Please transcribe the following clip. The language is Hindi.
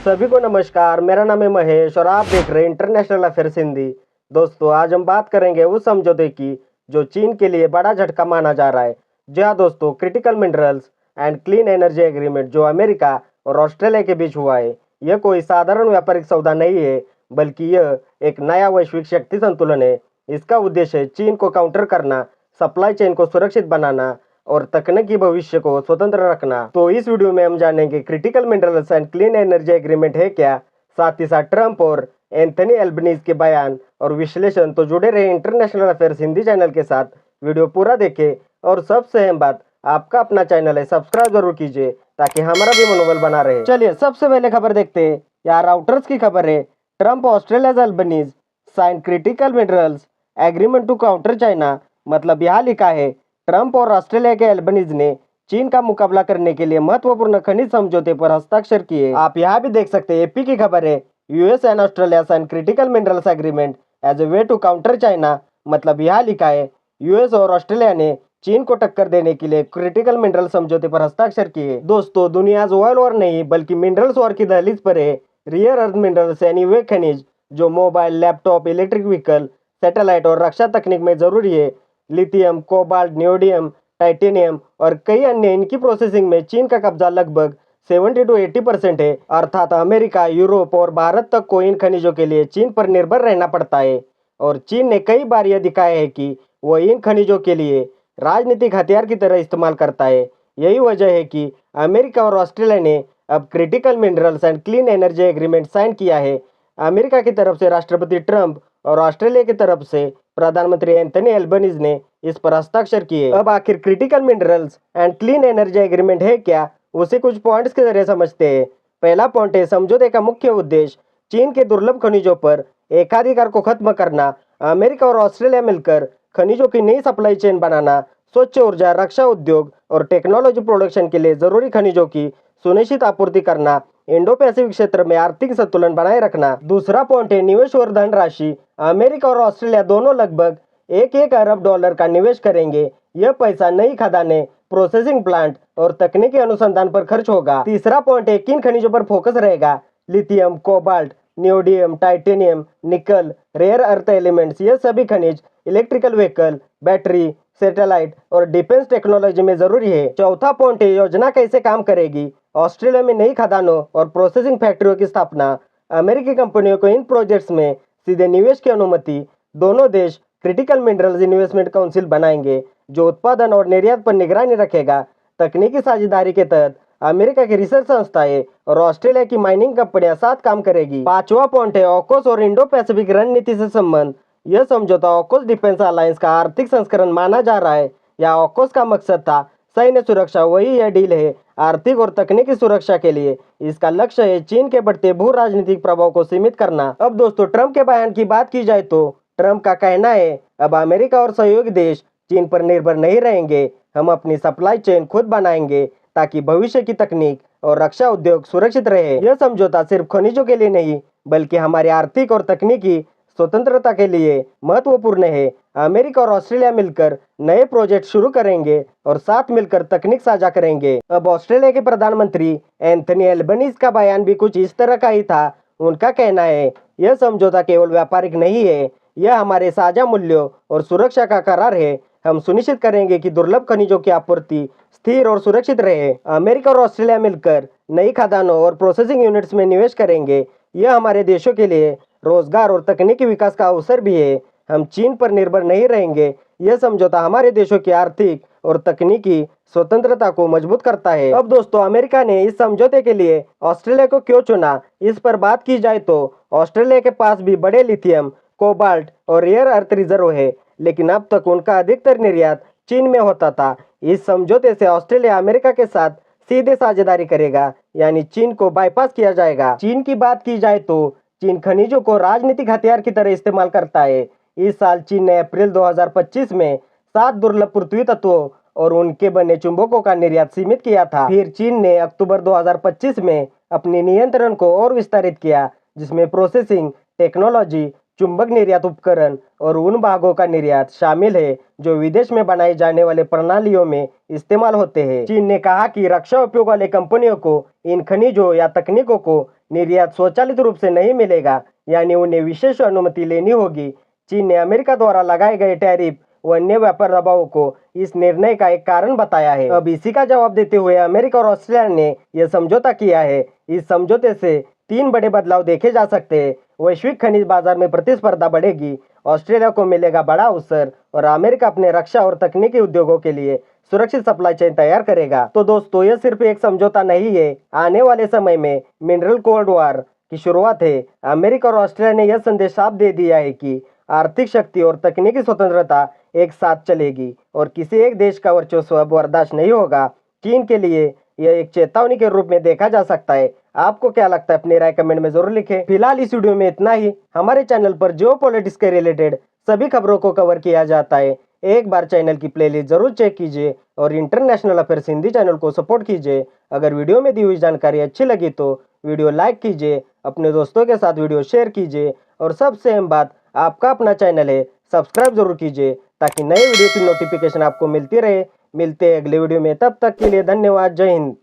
सभी को नमस्कार। मेरा नाम है महेश और आप देख रहे हैं इंटरनेशनल अफेयर्स हिंदी। दोस्तों, आज हम बात करेंगे उस समझौते की जो चीन के लिए बड़ा झटका माना जा रहा है। जी हाँ दोस्तों, critical minerals and clean energy agreement जो अमेरिका और ऑस्ट्रेलिया के बीच हुआ है, यह कोई साधारण व्यापारिक सौदा नहीं है, बल्कि यह एक नया वैश्विक शक्ति संतुलन है। इसका उद्देश्य है चीन को काउंटर करना, सप्लाई चेन को सुरक्षित बनाना और तकनीकी भविष्य को स्वतंत्र रखना। तो इस वीडियो में हम जानेंगे critical minerals and clean energy agreement है क्या, साथ ही साथ ट्रंप और एंथनी एल्बनीज के बयान और विश्लेषण। तो जुड़े रहे इंटरनेशनल अफेयर्स हिंदी चैनल के साथ, वीडियो पूरा देखें। और सबसे अहम बात, आपका अपना चैनल है, सब्सक्राइब जरूर कीजिए ताकि हमारा भी मनोबल बना रहे। चलिए सबसे पहले खबर देखते हैं। यहाँ राउटर्स की खबर है, Trump Australia Albanese sign critical minerals agreement to counter China. मतलब यहाँ लिखा है, ट्रंप और ऑस्ट्रेलिया के एल्बनीज ने चीन का मुकाबला करने के लिए महत्वपूर्ण खनिज समझौते पर हस्ताक्षर किए। आप यहाँ भी देख सकते हैं, एपी की खबर है, US and Australia sign critical minerals agreement as a way to counter China. मतलब यहाँ लिखा है, यूएस और ऑस्ट्रेलिया ने चीन को टक्कर देने के लिए क्रिटिकल मिनरल समझौते पर हस्ताक्षर किए। दोस्तों, दुनिया आज ऑयल वॉर नहीं बल्कि मिनरल्स वॉर की दहलीज पर है। रियर अर्थ मिनरल्स यानी वे खनिज जो mobile, laptop, electric vehicle, satellite और रक्षा तकनीक में जरूरी है। लिथियम, कोबाल्ट, नियोडियम, टाइटेनियम और कई अन्य, इनकी प्रोसेसिंग में चीन का कब्जा लगभग 70 to 80% है। अर्थात अमेरिका, यूरोप और भारत तक को इन खनिजों के लिए चीन पर निर्भर रहना पड़ता है। और चीन ने कई बार यह दिखाया है कि वह इन खनिजों के लिए राजनीतिक हथियार की तरह इस्तेमाल करता है। यही वजह है कि अमेरिका और ऑस्ट्रेलिया ने अब critical minerals and clean energy agreement sign किया है। अमेरिका की तरफ से राष्ट्रपति ट्रंप और ऑस्ट्रेलिया की तरफ से प्रधानमंत्री एंथनी एल्बनीज ने इस पर हस्ताक्षर किए। अब आखिर critical minerals and clean energy agreement है क्या, उसे कुछ पॉइंट्स के जरिए समझते हैं। पहला पॉइंट है, समझौते का मुख्य उद्देश्य चीन के दुर्लभ खनिजों पर एकाधिकार को खत्म करना। अमेरिका और ऑस्ट्रेलिया मिलकर खनिजों की नई सप्लाई चेन बनाना, स्वच्छ ऊर्जा, रक्षा उद्योग और टेक्नोलॉजी प्रोडक्शन के लिए जरूरी खनिजों की सुनिश्चित आपूर्ति करना, इंडो पैसिफिक क्षेत्र में आर्थिक संतुलन बनाए रखना। दूसरा पॉइंट है, निवेश और धनराशि। अमेरिका और ऑस्ट्रेलिया दोनों लगभग एक अरब डॉलर का निवेश करेंगे। यह पैसा नई खदानें, प्रोसेसिंग प्लांट और तकनीकी अनुसंधान पर खर्च होगा। तीसरा पॉइंट है, किन खनिजों पर फोकस रहेगा। लिथियम, कोबाल्ट, नियोडियम, टाइटेनियम, निकल, रेयर अर्थ एलिमेंट्स, ये सभी खनिज इलेक्ट्रिकल व्हीकल, बैटरी, सैटेलाइट और डिफेंस टेक्नोलॉजी में जरूरी है। चौथा पॉइंट है, योजना कैसे काम करेगी। ऑस्ट्रेलिया में नई खदानों और प्रोसेसिंग फैक्ट्रियों की स्थापना, अमेरिकी कंपनियों को इन प्रोजेक्ट्स में सीधे निवेश की अनुमति। दोनों देश क्रिटिकल मिनरल्स इन्वेस्टमेंट काउंसिल बनाएंगे जो उत्पादन और निर्यात पर निगरानी रखेगा। तकनीकी साझेदारी के तहत अमेरिका की रिसर्च संस्थाएं और ऑस्ट्रेलिया की माइनिंग कंपनियां साथ काम करेगी। पांचवा पॉइंट है, ऑकस और इंडो पैसिफिक रणनीति से संबंध। यह समझौता ऑकस डिफेंस अलायंस का आर्थिक संस्करण माना जा रहा है। यह ऑकस का मकसद था सैन्य सुरक्षा, वही यह डील है आर्थिक और तकनीकी सुरक्षा के लिए। इसका लक्ष्य है चीन के बढ़ते भू राजनीतिक प्रभाव को सीमित करना। अब दोस्तों, ट्रंप के बयान की बात की जाए तो ट्रंप का कहना है, अब अमेरिका और सहयोगी देश चीन पर निर्भर नहीं रहेंगे। हम अपनी सप्लाई चेन खुद बनाएंगे ताकि भविष्य की तकनीक और रक्षा उद्योग सुरक्षित रहे। यह समझौता सिर्फ खनिजों के लिए नहीं बल्कि हमारी आर्थिक और तकनीकी स्वतंत्रता के लिए महत्वपूर्ण है। अमेरिका और ऑस्ट्रेलिया मिलकर नए प्रोजेक्ट शुरू करेंगे और साथ मिलकर तकनीक साझा करेंगे। अब ऑस्ट्रेलिया के प्रधानमंत्री एंथनी एल्बनीज का बयान भी कुछ इस तरह का ही था। उनका कहना है, यह समझौता केवल व्यापारिक नहीं है, यह हमारे साझा मूल्यों और सुरक्षा का करार है। हम सुनिश्चित करेंगे कि दुर्लभ खनिजों की आपूर्ति स्थिर और सुरक्षित रहे। अमेरिका और ऑस्ट्रेलिया मिलकर नई खदानों और प्रोसेसिंग यूनिट्स में निवेश करेंगे। यह हमारे देशों के लिए रोजगार और तकनीकी विकास का अवसर भी है। हम चीन पर निर्भर नहीं रहेंगे। यह समझौता हमारे देशों की आर्थिक और तकनीकी स्वतंत्रता को मजबूत करता है। अब दोस्तों, अमेरिका ने इस समझौते के लिए ऑस्ट्रेलिया को क्यों चुना, इस पर बात की जाए तो ऑस्ट्रेलिया के पास भी बड़े लिथियम, कोबाल्ट और रेयर अर्थ रिजर्व है, लेकिन अब तक उनका अधिकतर निर्यात चीन में होता था। इस समझौते से ऑस्ट्रेलिया अमेरिका के साथ सीधे साझेदारी करेगा, यानी चीन को बाईपास किया जाएगा। चीन की बात की जाए तो चीन खनिजों को राजनीतिक हथियार की तरह इस्तेमाल करता है। इस साल चीन ने अप्रैल 2025 में 7 दुर्लभ पृथ्वी तत्वों और उनके बने चुंबकों का निर्यात सीमित किया था। फिर चीन ने अक्टूबर 2025 में अपने नियंत्रण को और विस्तारित किया, जिसमें प्रोसेसिंग टेक्नोलॉजी, चुंबक निर्यात उपकरण और उन भागों का निर्यात शामिल है जो विदेश में बनाए जाने वाले प्रणालियों में इस्तेमाल होते हैं। चीन ने कहा कि रक्षा उपयोग वाले कंपनियों को इन खनिजों या तकनीकों को निर्यात स्वचालित रूप से नहीं मिलेगा, यानी उन्हें विशेष अनुमति लेनी होगी। चीन ने अमेरिका द्वारा लगाए गए टैरिफ व अन्य व्यापार दबावों को इस निर्णय का एक कारण बताया है। अब इसी का जवाब देते हुए अमेरिका और ऑस्ट्रेलिया ने यह समझौता किया है। इस समझौते से 3 बड़े बदलाव देखे जा सकते हैं। वैश्विक खनिज बाजार में प्रतिस्पर्धा बढ़ेगी, ऑस्ट्रेलिया को मिलेगा बड़ा अवसर और अमेरिका अपने रक्षा और तकनीकी उद्योगों के लिए सुरक्षित सप्लाई चेन तैयार करेगा। तो दोस्तों, यह सिर्फ एक समझौता नहीं है, आने वाले समय में मिनरल कोल्ड वॉर की शुरुआत है। अमेरिका और ऑस्ट्रेलिया ने यह संदेश साफ दे दिया है कि आर्थिक शक्ति और तकनीकी स्वतंत्रता एक साथ चलेगी और किसी एक देश का वर्चस्व अब बर्दाश्त नहीं होगा। चीन के लिए यह एक चेतावनी के रूप में देखा जा सकता है। आपको क्या लगता है? अपनी राय कमेंट में जरूर लिखें। फिलहाल इस वीडियो में इतना ही। हमारे चैनल पर जियोपॉलिटिक्स के रिलेटेड सभी खबरों को कवर किया जाता है। एक बार चैनल की प्लेलिस्ट जरूर चेक कीजिए और इंटरनेशनल अफेयर्स हिंदी चैनल को सपोर्ट कीजिए। अगर वीडियो में दी हुई जानकारी अच्छी लगी तो वीडियो लाइक कीजिए, अपने दोस्तों के साथ वीडियो शेयर कीजिए और सबसे अहम बात, आपका अपना चैनल है, सब्सक्राइब जरूर कीजिए ताकि नए वीडियो की नोटिफिकेशन आपको मिलती रहे। मिलते हैं अगले वीडियो में, तब तक के लिए धन्यवाद। जय हिंद।